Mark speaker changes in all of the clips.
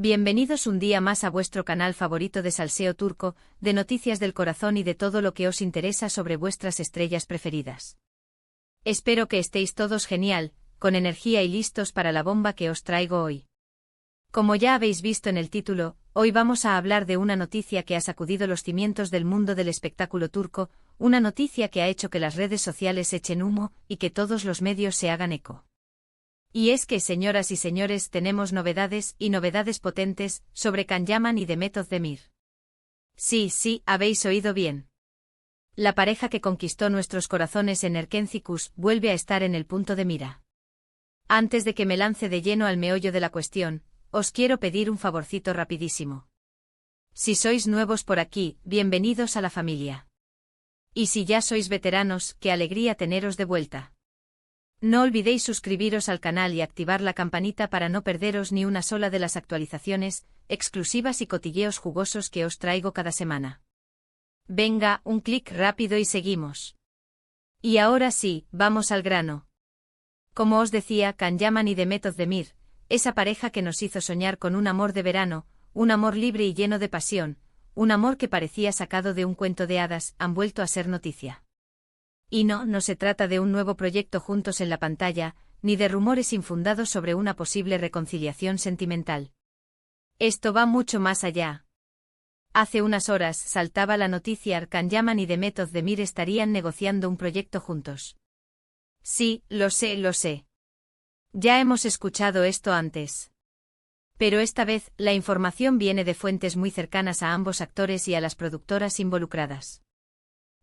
Speaker 1: Bienvenidos un día más a vuestro canal favorito de salseo turco, de noticias del corazón y de todo lo que os interesa sobre vuestras estrellas preferidas. Espero que estéis todos genial, con energía y listos para la bomba que os traigo hoy. Como ya habéis visto en el título, hoy vamos a hablar de una noticia que ha sacudido los cimientos del mundo del espectáculo turco, una noticia que ha hecho que las redes sociales echen humo y que todos los medios se hagan eco. Y es que, señoras y señores, tenemos novedades y novedades potentes sobre Can Yaman y Demet Özdemir. Sí, habéis oído bien. La pareja que conquistó nuestros corazones en Erkenci vuelve a estar en el punto de mira. Antes de que me lance de lleno al meollo de la cuestión, os quiero pedir un favorcito rapidísimo. Si sois nuevos por aquí, bienvenidos a la familia. Y si ya sois veteranos, qué alegría teneros de vuelta. No olvidéis suscribiros al canal y activar la campanita para no perderos ni una sola de las actualizaciones, exclusivas y cotilleos jugosos que os traigo cada semana. Venga, un clic rápido y seguimos. Y ahora sí, vamos al grano. Como os decía, Can Yaman y Demet Özdemir, esa pareja que nos hizo soñar con un amor de verano, un amor libre y lleno de pasión, un amor que parecía sacado de un cuento de hadas, han vuelto a ser noticia. Y no se trata de un nuevo proyecto juntos en la pantalla, ni de rumores infundados sobre una posible reconciliación sentimental. Esto va mucho más allá. Hace unas horas saltaba la noticia: Can Yaman y Demet Özdemir estarían negociando un proyecto juntos. Sí, lo sé. Ya hemos escuchado esto antes. Pero esta vez, la información viene de fuentes muy cercanas a ambos actores y a las productoras involucradas.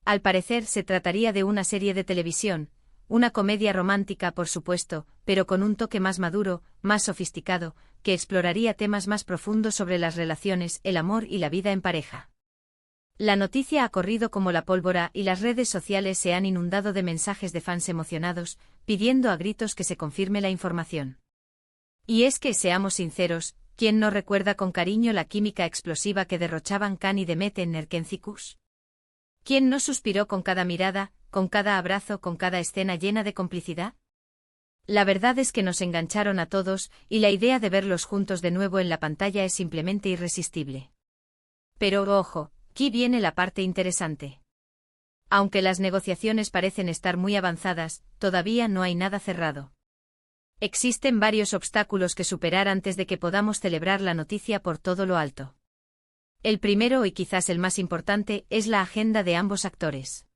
Speaker 1: Al parecer se trataría de una serie de televisión, una comedia romántica por supuesto, pero con un toque más maduro, más sofisticado, que exploraría temas más profundos sobre las relaciones, el amor y la vida en pareja. La noticia ha corrido como la pólvora y las redes sociales se han inundado de mensajes de fans emocionados, pidiendo a gritos que se confirme la información. Y es que, seamos sinceros, ¿quién no recuerda con cariño la química explosiva que derrochaban Can y Demet en Erkenci? ¿Quién no suspiró con cada mirada, con cada abrazo, con cada escena llena de complicidad? La verdad es que nos engancharon a todos, y la idea de verlos juntos de nuevo en la pantalla es simplemente irresistible. Pero ojo, aquí viene la parte interesante. Aunque las negociaciones parecen estar muy avanzadas, todavía no hay nada cerrado. Existen varios obstáculos que superar antes de que podamos celebrar la noticia por todo lo alto. El primero, y quizás el más importante, es la agenda de ambos actores.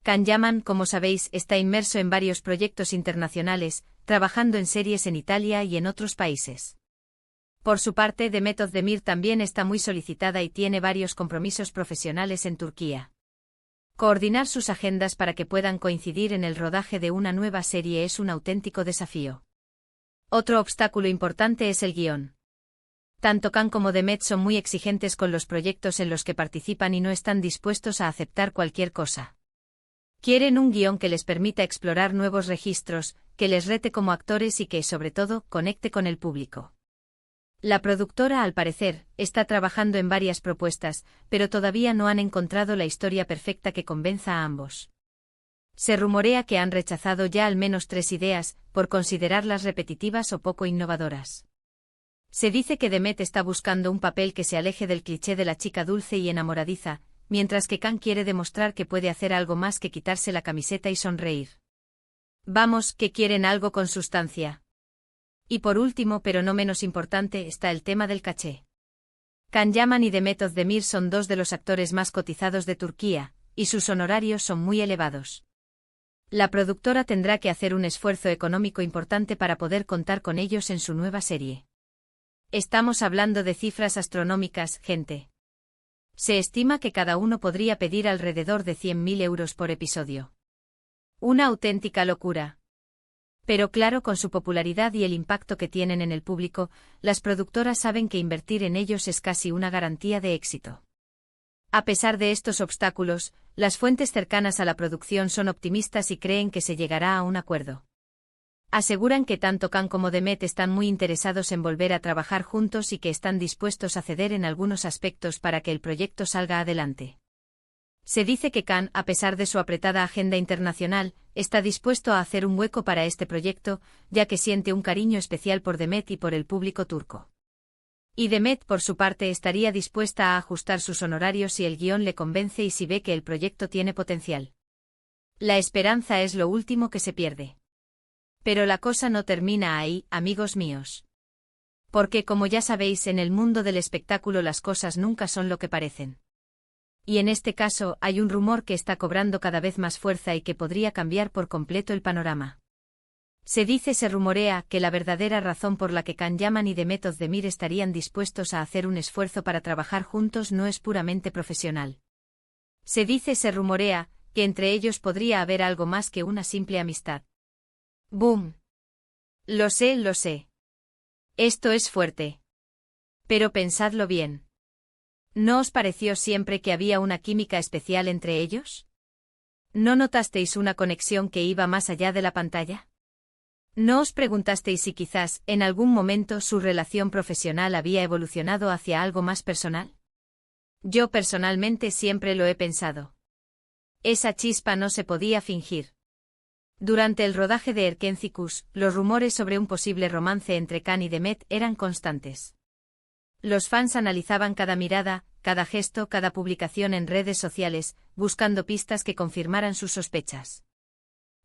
Speaker 1: Can Yaman, como sabéis, está inmerso en varios proyectos internacionales, trabajando en series en Italia y en otros países. Por su parte, Demet Özdemir también está muy solicitada y tiene varios compromisos profesionales en Turquía. Coordinar sus agendas para que puedan coincidir en el rodaje de una nueva serie es un auténtico desafío. Otro obstáculo importante es el guión. Tanto Can como Demet son muy exigentes con los proyectos en los que participan y no están dispuestos a aceptar cualquier cosa. Quieren un guión que les permita explorar nuevos registros, que les rete como actores y que, sobre todo, conecte con el público. La productora, al parecer, está trabajando en varias propuestas, pero todavía no han encontrado la historia perfecta que convenza a ambos. Se rumorea que han rechazado ya al menos 3 ideas, por considerarlas repetitivas o poco innovadoras. Se dice que Demet está buscando un papel que se aleje del cliché de la chica dulce y enamoradiza, mientras que Can quiere demostrar que puede hacer algo más que quitarse la camiseta y sonreír. Vamos, que quieren algo con sustancia. Y por último, pero no menos importante, está el tema del caché. Can Yaman y Demet Özdemir son dos de los actores más cotizados de Turquía, y sus honorarios son muy elevados. La productora tendrá que hacer un esfuerzo económico importante para poder contar con ellos en su nueva serie. Estamos hablando de cifras astronómicas, gente. Se estima que cada uno podría pedir alrededor de 100.000 euros por episodio. Una auténtica locura. Pero claro, con su popularidad y el impacto que tienen en el público, las productoras saben que invertir en ellos es casi una garantía de éxito. A pesar de estos obstáculos, las fuentes cercanas a la producción son optimistas y creen que se llegará a un acuerdo. Aseguran que tanto Can como Demet están muy interesados en volver a trabajar juntos y que están dispuestos a ceder en algunos aspectos para que el proyecto salga adelante. Se dice que Can, a pesar de su apretada agenda internacional, está dispuesto a hacer un hueco para este proyecto, ya que siente un cariño especial por Demet y por el público turco. Y Demet por su parte estaría dispuesta a ajustar sus honorarios si el guión le convence y si ve que el proyecto tiene potencial. La esperanza es lo último que se pierde. Pero la cosa no termina ahí, amigos míos. Porque como ya sabéis, en el mundo del espectáculo las cosas nunca son lo que parecen. Y en este caso hay un rumor que está cobrando cada vez más fuerza y que podría cambiar por completo el panorama. Se rumorea, que la verdadera razón por la que Can Yaman y Demet Özdemir estarían dispuestos a hacer un esfuerzo para trabajar juntos no es puramente profesional. Se rumorea, que entre ellos podría haber algo más que una simple amistad. ¡Boom! Lo sé, lo sé. Esto es fuerte. Pero pensadlo bien. ¿No os pareció siempre que había una química especial entre ellos? ¿No notasteis una conexión que iba más allá de la pantalla? ¿No os preguntasteis si quizás, en algún momento, su relación profesional había evolucionado hacia algo más personal? Yo personalmente siempre lo he pensado. Esa chispa no se podía fingir. Durante el rodaje de Erkencikus, los rumores sobre un posible romance entre Can y Demet eran constantes. Los fans analizaban cada mirada, cada gesto, cada publicación en redes sociales, buscando pistas que confirmaran sus sospechas.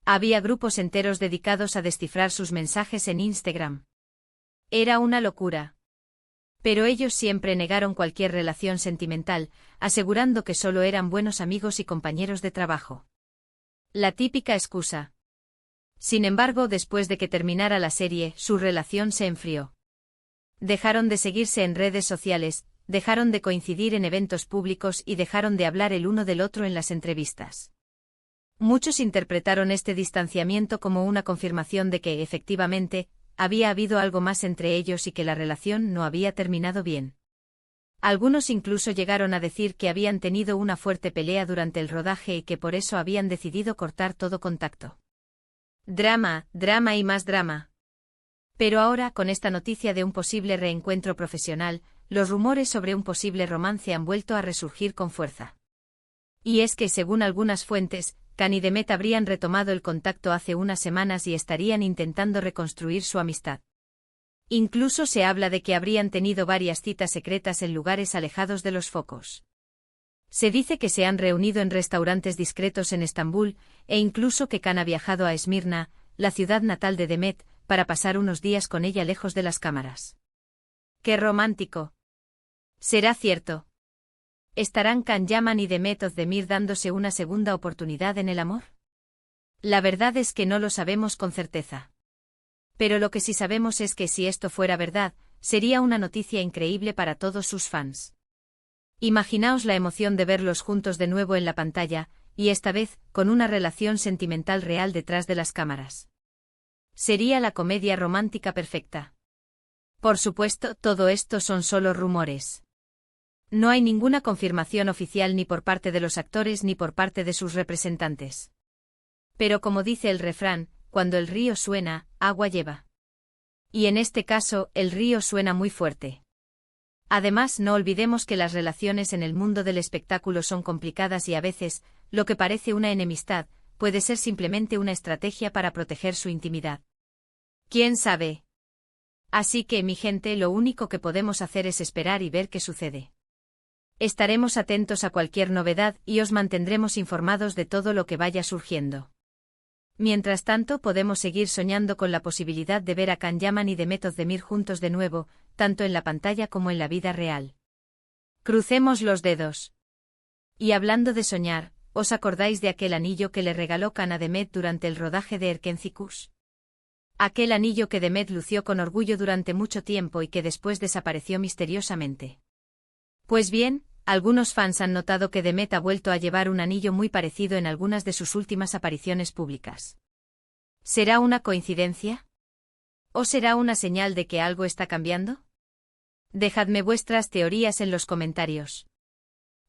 Speaker 1: Había grupos enteros dedicados a descifrar sus mensajes en Instagram. Era una locura. Pero ellos siempre negaron cualquier relación sentimental, asegurando que solo eran buenos amigos y compañeros de trabajo. La típica excusa. Sin embargo, después de que terminara la serie, su relación se enfrió. Dejaron de seguirse en redes sociales, dejaron de coincidir en eventos públicos y dejaron de hablar el uno del otro en las entrevistas. Muchos interpretaron este distanciamiento como una confirmación de que, efectivamente, había habido algo más entre ellos y que la relación no había terminado bien. Algunos incluso llegaron a decir que habían tenido una fuerte pelea durante el rodaje y que por eso habían decidido cortar todo contacto. Drama, drama y más drama. Pero ahora, con esta noticia de un posible reencuentro profesional, los rumores sobre un posible romance han vuelto a resurgir con fuerza. Y es que, según algunas fuentes, Can y Demet habrían retomado el contacto hace unas semanas y estarían intentando reconstruir su amistad. Incluso se habla de que habrían tenido varias citas secretas en lugares alejados de los focos. Se dice que se han reunido en restaurantes discretos en Estambul, e incluso que Can ha viajado a Esmirna, la ciudad natal de Demet, para pasar unos días con ella lejos de las cámaras. ¡Qué romántico! ¿Será cierto? ¿Estarán Can Yaman y Demet Özdemir dándose una segunda oportunidad en el amor? La verdad es que no lo sabemos con certeza. Pero lo que sí sabemos es que si esto fuera verdad, sería una noticia increíble para todos sus fans. Imaginaos la emoción de verlos juntos de nuevo en la pantalla, y esta vez, con una relación sentimental real detrás de las cámaras. Sería la comedia romántica perfecta. Por supuesto, todo esto son solo rumores. No hay ninguna confirmación oficial ni por parte de los actores ni por parte de sus representantes. Pero como dice el refrán, cuando el río suena, agua lleva. Y en este caso, el río suena muy fuerte. Además, no olvidemos que las relaciones en el mundo del espectáculo son complicadas y a veces, lo que parece una enemistad, puede ser simplemente una estrategia para proteger su intimidad. ¿Quién sabe? Así que, mi gente, lo único que podemos hacer es esperar y ver qué sucede. Estaremos atentos a cualquier novedad y os mantendremos informados de todo lo que vaya surgiendo. Mientras tanto, podemos seguir soñando con la posibilidad de ver a Can Yaman y Demet Özdemir juntos de nuevo, tanto en la pantalla como en la vida real. Crucemos los dedos. Y hablando de soñar, ¿os acordáis de aquel anillo que le regaló Can a Demet durante el rodaje de Erkencikus? Aquel anillo que Demet lució con orgullo durante mucho tiempo y que después desapareció misteriosamente. Pues bien, algunos fans han notado que Demet ha vuelto a llevar un anillo muy parecido en algunas de sus últimas apariciones públicas. ¿Será una coincidencia? ¿O será una señal de que algo está cambiando? Dejadme vuestras teorías en los comentarios.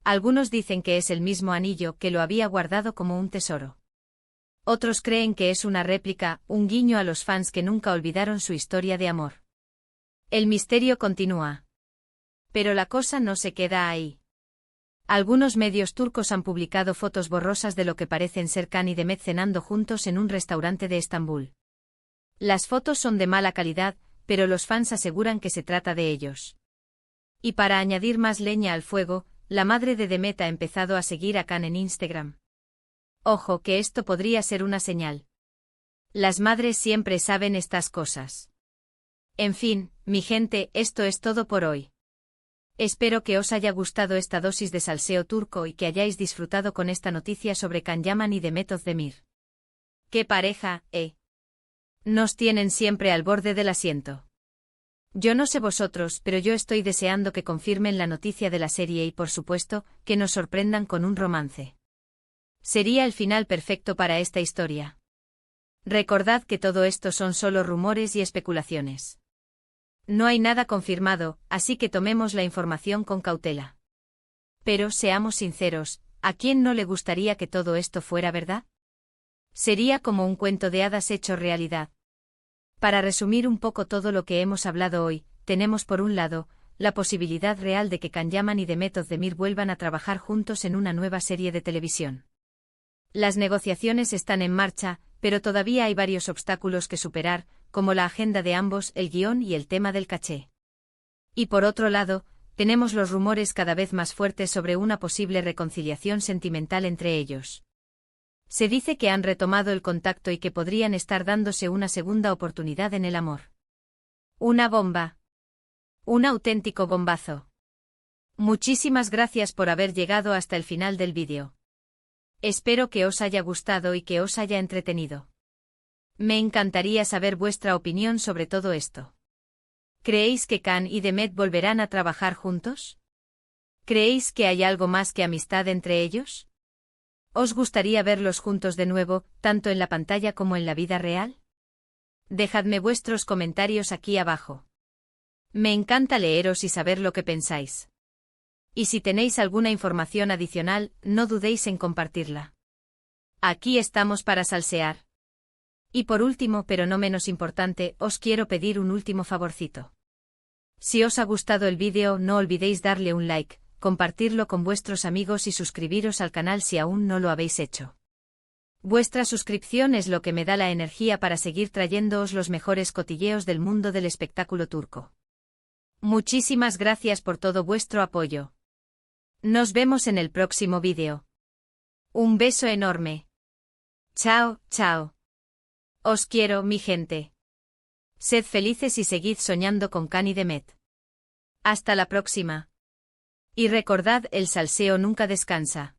Speaker 1: Algunos dicen que es el mismo anillo, que lo había guardado como un tesoro. Otros creen que es una réplica, un guiño a los fans que nunca olvidaron su historia de amor. El misterio continúa. Pero la cosa no se queda ahí. Algunos medios turcos han publicado fotos borrosas de lo que parecen ser Can y Demet cenando juntos en un restaurante de Estambul. Las fotos son de mala calidad, pero los fans aseguran que se trata de ellos. Y para añadir más leña al fuego, la madre de Demet ha empezado a seguir a Can en Instagram. Ojo que esto podría ser una señal. Las madres siempre saben estas cosas. En fin, mi gente, esto es todo por hoy. Espero que os haya gustado esta dosis de salseo turco y que hayáis disfrutado con esta noticia sobre Can Yaman y Demet Özdemir. ¡Qué pareja, Nos tienen siempre al borde del asiento. Yo no sé vosotros, pero yo estoy deseando que confirmen la noticia de la serie y por supuesto, que nos sorprendan con un romance. Sería el final perfecto para esta historia. Recordad que todo esto son solo rumores y especulaciones. No hay nada confirmado, así que tomemos la información con cautela. Pero seamos sinceros, ¿a quién no le gustaría que todo esto fuera verdad? Sería como un cuento de hadas hecho realidad. Para resumir un poco todo lo que hemos hablado hoy, tenemos por un lado, la posibilidad real de que Can Yaman y Demet Özdemir vuelvan a trabajar juntos en una nueva serie de televisión. Las negociaciones están en marcha, pero todavía hay varios obstáculos que superar, como la agenda de ambos, el guión y el tema del caché. Y por otro lado, tenemos los rumores cada vez más fuertes sobre una posible reconciliación sentimental entre ellos. Se dice que han retomado el contacto y que podrían estar dándose una segunda oportunidad en el amor. Una bomba. Un auténtico bombazo. Muchísimas gracias por haber llegado hasta el final del vídeo. Espero que os haya gustado y que os haya entretenido. Me encantaría saber vuestra opinión sobre todo esto. ¿Creéis que Can y Demet volverán a trabajar juntos? ¿Creéis que hay algo más que amistad entre ellos? ¿Os gustaría verlos juntos de nuevo, tanto en la pantalla como en la vida real? Dejadme vuestros comentarios aquí abajo. Me encanta leeros y saber lo que pensáis. Y si tenéis alguna información adicional, no dudéis en compartirla. Aquí estamos para salsear. Y por último, pero no menos importante, os quiero pedir un último favorcito. Si os ha gustado el vídeo, no olvidéis darle un like, compartirlo con vuestros amigos y suscribiros al canal si aún no lo habéis hecho. Vuestra suscripción es lo que me da la energía para seguir trayéndoos los mejores cotilleos del mundo del espectáculo turco. Muchísimas gracias por todo vuestro apoyo. Nos vemos en el próximo vídeo. Un beso enorme. Chao, chao. Os quiero, mi gente. Sed felices y seguid soñando con Can y Demet. Hasta la próxima. Y recordad, el salseo nunca descansa.